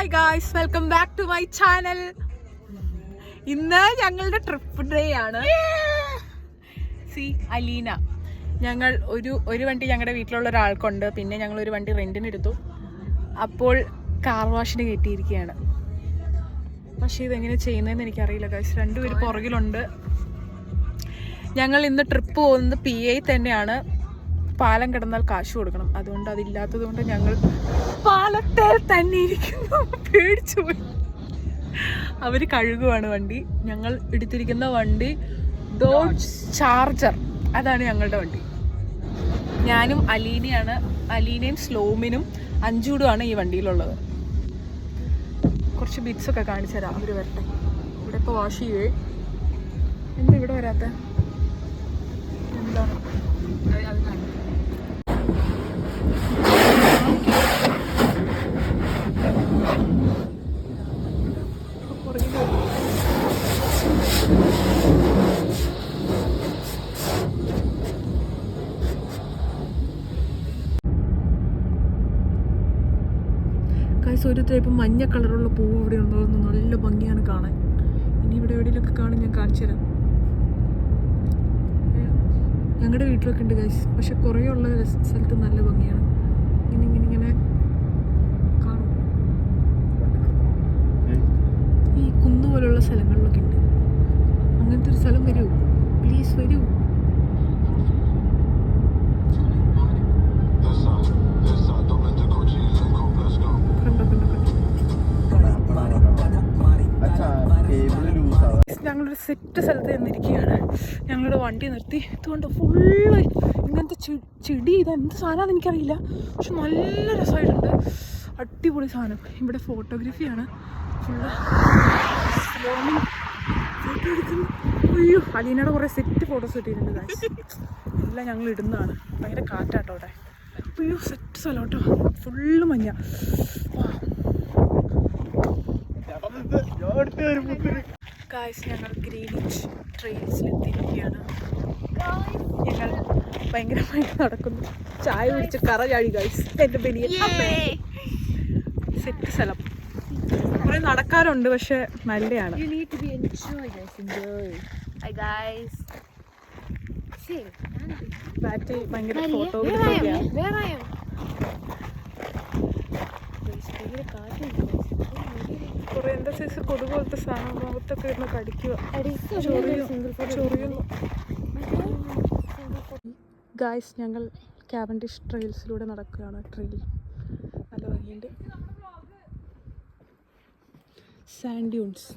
Hi guys, welcome back to my channel. ഇന്ന് ഞങ്ങളുടെ trip day ആണ്. അലീന, ഞങ്ങൾ ഒരു വണ്ടി ഞങ്ങളുടെ വീട്ടിലുള്ള ഒരാൾക്കുണ്ട്, പിന്നെ ഞങ്ങൾ ഒരു വണ്ടി റെന്റിന് എടുത്തു. അപ്പോൾ കാർ വാഷിന് കയറ്റിയിരിക്കുകയാണ്. പക്ഷേ ഇതെങ്ങനെ ചെയ്യുന്നതെന്ന് എനിക്കറിയില്ല ഗായ്സ്. രണ്ടുപേര് പുറകിലുണ്ട്. ഞങ്ങൾ ഇന്ന് ട്രിപ്പ് പോകുന്നത് PI തന്നെയാണ്. പാലം കിടന്നാൽ കാശ് കൊടുക്കണം. അതുകൊണ്ട് അതില്ലാത്തത് കൊണ്ട് ഞങ്ങൾ പാലത്തിൽ തന്നെ ഇരിക്കുന്നു. പേടിച്ചു പോയി. അവർ കഴുകുവാണ് വണ്ടി. ഞങ്ങൾ എടുത്തിരിക്കുന്ന വണ്ടി ഡോഡ്ജ് ചാർജർ, അതാണ് ഞങ്ങളുടെ വണ്ടി. ഞാനും അലീനയും സ്ലോമിനും അഞ്ചൂടുമാണ് ഈ വണ്ടിയിലുള്ളത്. കുറച്ച് ബിറ്റ്സൊക്കെ കാണിച്ചു തരാം. അവർ വരട്ടെ. ഇവിടെ ഇപ്പോൾ വാഷ് ചെയ്യുവേ. എന്താ ഇവിടെ വരാത്ത? എന്താണ് അത് കാണിക്കും. ഒരു ടൈപ്പ് മഞ്ഞ കളറുള്ള പൂവ് ഇവിടെ ഉണ്ടാകുന്നു. നല്ല ഭംഗിയാണ് കാണാൻ. ഇനി ഇവിടെ എവിടെയെങ്കിലുമൊക്കെ കാണും, ഞാൻ കാണിച്ചു തരാം. ഞങ്ങളുടെ വീട്ടിലൊക്കെ ഉണ്ട് ഗൈസ്, പക്ഷെ കുറേ ഉള്ള സ്ഥലത്ത് നല്ല ഭംഗിയാണ്. ഇങ്ങനെ കാണും. ഈ കുന്നുപോലുള്ള സ്ഥലങ്ങളിലൊക്കെ ഉണ്ട്. അങ്ങനത്തെ ഒരു സ്ഥലം വരൂ, പ്ലീസ് വരൂ. ഞങ്ങളൊരു സെറ്റ് സ്ഥലത്ത് നിന്നിരിക്കുകയാണ്. ഞങ്ങളുടെ വണ്ടി നിർത്തി. ഇതുകൊണ്ട് ഫുള്ള് ഇങ്ങനത്തെ ചെടി. ഇതെന്ത് സാധനമാണെന്ന് എനിക്കറിയില്ല, പക്ഷെ നല്ല രസമായിട്ടുണ്ട്. അടിപൊളി സാധനം. ഇവിടെ ഫോട്ടോഗ്രാഫിയാണ് ഫുള്ള്. ഫോട്ടോ എടുക്കുന്നു. അയ്യോ, അലീനയുടെ കുറേ സെറ്റ് ഫോട്ടോസ് കിട്ടിയിട്ടുണ്ട് ഗൈസ്. എല്ലാം ഞങ്ങൾ ഇടുന്നതാണ്. ഭയങ്കര കാറ്റാട്ടോ അവിടെ. അയ്യോ, സെറ്റ് സ്ഥലം കേട്ടോ. ഫുള്ള് മഞ്ഞ. ഗായ്സ്, ഞങ്ങൾ ഗ്രീനിച്ച് ട്രെയിൽസിലെത്തിയിരിക്കുകയാണ്. ഞങ്ങൾ ഭയങ്കരമായിട്ട് നടക്കുന്നു. ചായ കുടിച്ച് കറ ചാടി ഗായ്സ്. എൻ്റെ ബനിയൻ സെറ്റ് സ്ഥലം. കുറെ നടക്കാറുണ്ട്, പക്ഷെ നല്ലതാണ്. ബാറ്റ് ഭയങ്കര ഫോട്ടോഗ്രാഫിയാണ്. കുറെ എന്താ സൈസ് കൊതു പോലത്തെ സാധനം മുഖത്തൊക്കെ ഇരുന്ന് കടിക്കുക. ചൊറിയുന്നു. ഗായ്സ്, ഞങ്ങൾ കാവൻഡിഷ് ട്രെയിൽസിലൂടെ നടക്കുകയാണ്. ട്രെയിൽ നല്ല ഭംഗിയുണ്ട്. Sand dunes.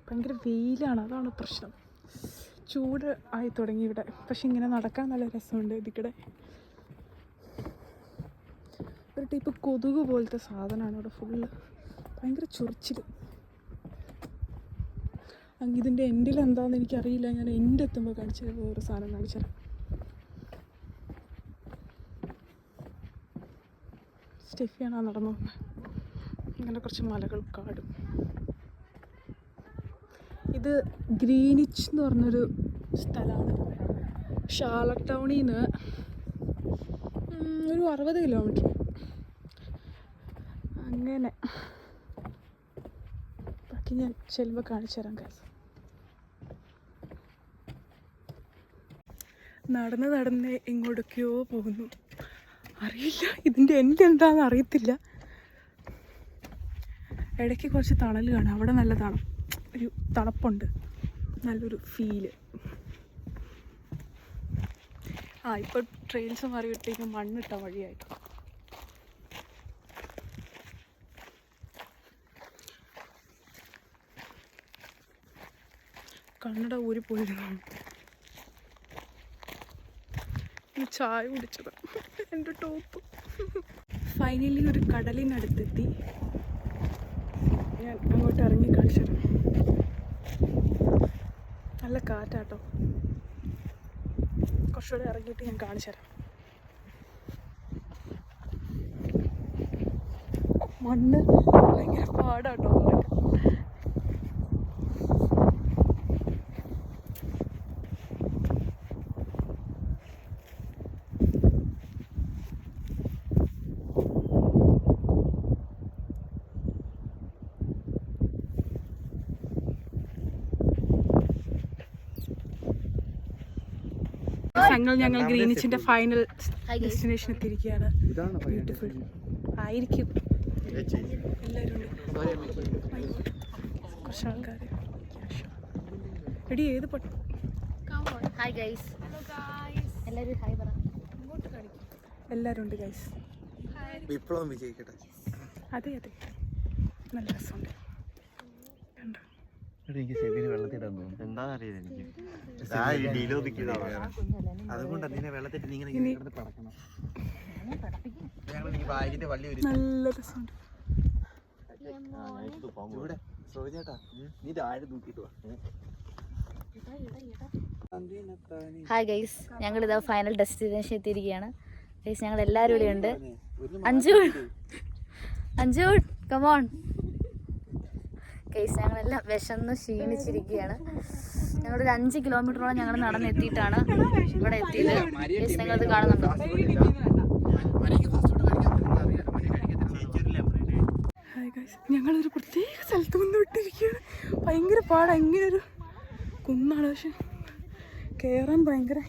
ഭയങ്കര വെയിലാണ്, അതാണ് പ്രശ്നം. ചൂട് ആയി തുടങ്ങി ഇവിടെ. പക്ഷെ ഇങ്ങനെ നടക്കാൻ നല്ല രസമുണ്ട്. ഇതിക്കടെ ഒരു ടൈപ്പ് കൊതുക് പോലത്തെ സാധനമാണ് ഇവിടെ ഫുള്ള്. ഭയങ്കര ചൊറിച്ചിൽ. ഇതിൻ്റെ എൻഡിൽ എന്താണെന്ന് എനിക്കറിയില്ല. ഞാൻ എൻ്റെ എത്തുമ്പോൾ കാണിച്ചു തരാം. വേറെ സാധനം കാണിച്ചു തരാം. സ്റ്റെഫിയാണ് നടന്നു. ഇങ്ങനെ കുറച്ച് മലകൾ, കാടും. ഇത് ഗ്രീനിച്ച് എന്ന് പറഞ്ഞൊരു സ്ഥലമാണ്. ഷാർലറ്റ് ടൗണിൽ നിന്ന് ഒരു 60 കിലോമീറ്റർ അങ്ങനെ. ബാക്കി ഞാൻ ചെല്ലുമ്പോൾ കാണിച്ചു തരാം ഗൈസ്. നടന്ന് എങ്ങോട്ടൊക്കെയോ പോകുന്നു. അറിയില്ല, ഇതിൻ്റെ എൻ്റെ എന്താണെന്ന് അറിയത്തില്ല. ഇടയ്ക്ക് കുറച്ച് തണൽ കാണാം. അവിടെ നല്ല ഒരു തണുപ്പുണ്ട്, നല്ലൊരു ഫീല്. ഇപ്പോൾ ട്രെയിൽസ് മാറി വിട്ടേക്കും മണ്ണിട്ട വഴിയായിട്ട്. കണ്ണട ഊരിപ്പോയിരുന്നു. ചായ കുടിച്ചത് എൻ്റെ ടോപ്പ്. ഫൈനലി ഒരു കടലിനടുത്തെത്തി. ഞാൻ അങ്ങോട്ട് ഇറങ്ങി കാണിച്ചത്. നല്ല കാറ്റാട്ടോ. കുറച്ചുകൂടെ ഇറങ്ങിയിട്ട് ഞാൻ കാണിച്ചു തരാം. മണ്ണ് ഭയങ്കര പാടാട്ടോ. ഞങ്ങൾ ഗ്രീനിച്ചിന്റെ ഫൈനൽ ഡെസ്റ്റിനേഷൻ എത്തിയിരിക്കുകയാണ്. ബ്യൂട്ടിഫുൾ ആയിരിക്കും. എല്ലാവരും കുറച്ച് ആൾക്കാർ എടി ഏത് പട്ടു. Hi guys. എല്ലാവരും ഹായ് പറ. എല്ലാവരും ഉണ്ട് ഗൈസ്. വിപ്ലവം വിജയിക്കട്ടെ. അതെ അതെ നല്ല രസമുണ്ട്. കണ്ടോ എനിക്ക് സെബിന് വെള്ളത്തിടാൻ തോന്നുന്നു. എന്താണെന്നറിയില്ല എനിക്ക്. അതുകൊണ്ട് അതിനെ വെള്ളത്തിട്ട് നീ ഇങ്ങനെ പടക്കണം. നല്ല രസമുണ്ട്. ഹായ് ഗൈസ്, ഞങ്ങളിതാ ഫൈനൽ ഡെസ്റ്റിനേഷൻ എത്തിയിരിക്കുകയാണ്. ഗൈസ് ഞങ്ങൾ എല്ലാവരും ഇവിടെ ഉണ്ട്. അഞ്ചു കമോൺ ഗൈസ്. ഞങ്ങളെല്ലാം വിശന്ന് ക്ഷീണിച്ചിരിക്കുകയാണ്. ഞങ്ങളൊരു 5 കിലോമീറ്ററോളം ഞങ്ങൾ നടന്നെത്തിയിട്ടാണ് ഇവിടെ എത്തിയത്. ഗൈസ് നിങ്ങളത് കാണുന്നുണ്ടോ? ഞങ്ങളൊരു പ്രത്യേക സ്ഥലത്ത് വന്നിട്ടിരിക്കുകയാണ്. ഭയങ്കര പാടാണ്. ഇങ്ങനെ ഒരു കുന്നാണ്, പക്ഷെ കയറാൻ ഭയങ്കര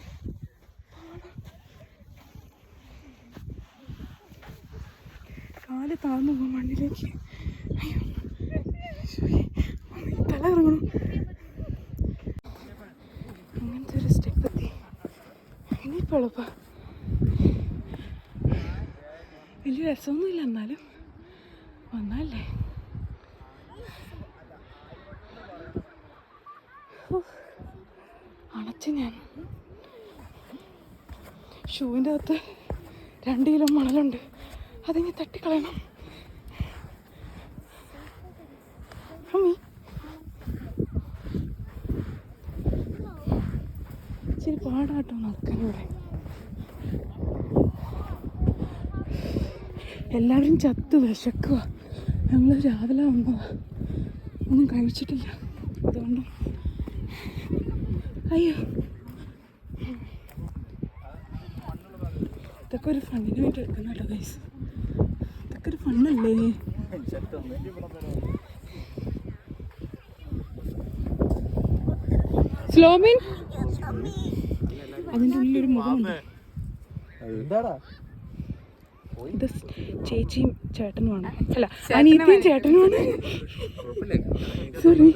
കാല് താഴ്ന്നു പോകും മണ്ണിലേക്ക്. തല ഇറങ്ങണം. അങ്ങനത്തെ ഒരു സ്റ്റെപ്പ് എത്തി. ഇനിയിപ്പോൾ എളുപ്പം വലിയ രസമൊന്നുമില്ല, എന്നാലും വന്നല്ലേ. അണച്ച് ഞാൻ ഷൂവിൻ്റെ അകത്ത് 2 കിലോ മണലുണ്ട്. അതിങ്ങനെ തട്ടിക്കളയണം. അമ്മി ഇച്ചിരി പാടാട്ടോ നടക്കാൻ ഇവിടെ. എല്ലാവരും ചത്ത് വിശക്കുക. ഞങ്ങൾ രാവിലെ വന്നതാ, ഒന്നും കഴിച്ചിട്ടില്ല. അതുകൊണ്ട് അയ്യോ, ഇതൊക്കെ ഒരു ഫണ്ണിന് വേണ്ടി എടുക്കുന്ന കേട്ടോ ഗൈസ്. ഇതൊക്കെ ഒരു ഫണ്ണല്ലേ. സ്ലോമിൻ അതിൻ്റെ ഉള്ളിലൊരു മുഖമുണ്ട്. ഇത് ചേച്ചിയും ചേട്ടനുമാണ്, അല്ല അനീതിയും ചേട്ടനുമാണ്. സോറി.